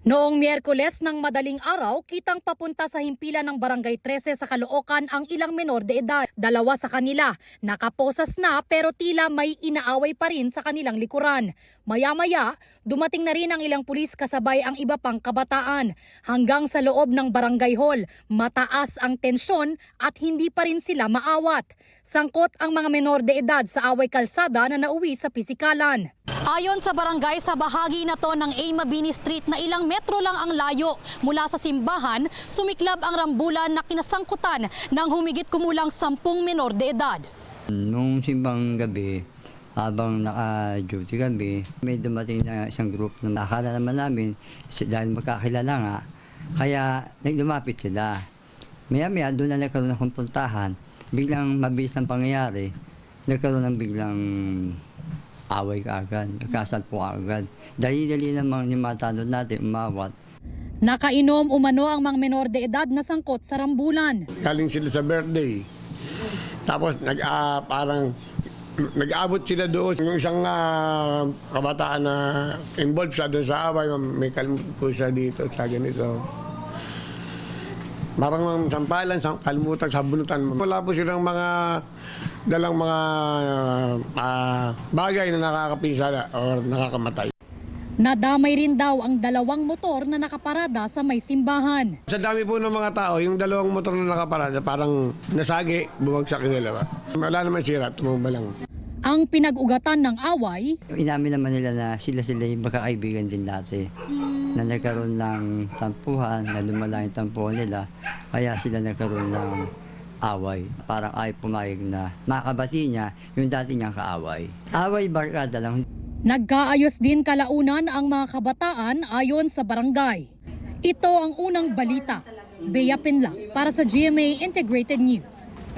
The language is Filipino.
Noong Miyerkules ng madaling araw, kitang papunta sa himpilan ng Barangay 13 sa Caloocan ang ilang menor de edad. Dalawa sa kanila, nakaposas na pero tila may inaaway pa rin sa kanilang likuran. Maya-maya, dumating na rin ang ilang pulis kasabay ang iba pang kabataan. Hanggang sa loob ng barangay hall, mataas ang tensyon at hindi pa rin sila maawat. Sangkot ang mga menor de edad sa away kalsada na nauwi sa pisikalan. Ayon sa barangay, sa bahagi na to ng A. Mabini Street na ilang metro lang ang layo mula sa simbahan, sumiklab ang rambulan na kinasangkutan ng humigit kumulang 10 menor de edad. Nung simbang gabi, habang naka-duty kami, may dumating na isang group na nakakala naman namin dahil magkakilala nga, kaya lumapit sila. Maya-maya doon na nagkaroon ng kumpuntahan, biglang mabilis ng pangyayari, nagkaroon ng biglang away kaagad, nagkasalpo kaagad. Dali-dali namang yung mga tanod natin umawat. Nakainom umano ang mga menor de edad na sangkot sa rambulan. Galing sila sa birthday. Tapos parang nag-abot sila doon. Yung isang kabataan na involved sa doon sa away, may kalimutan po siya dito sa ganito. Parang sampalan, kalimutan, sabunutan. Wala po silang mga dalang mga bagay na nakakapinsala o nakakamatay. Nadamay rin daw ang dalawang motor na nakaparada sa may simbahan. Sa dami po ng mga tao, yung dalawang motor na nakaparada, parang nasagi, bumagsak yung dalawa. Wala naman sira, tumumba lang. Ang pinag-ugatan ng away, Inamin naman nila na sila yung magkakaibigan din dati. Na nagkaroon ng tampuhan, na lumala yung tampuhan nila, kaya sila nagkaroon ng away. Parang ay pumayag na makabati niya yung dati niyang kaaway. Away barkada lang. nagkaayos din kalaunan ang mga kabataan ayon sa barangay. Ito ang unang balita. Bea Pinlac para sa GMA Integrated News.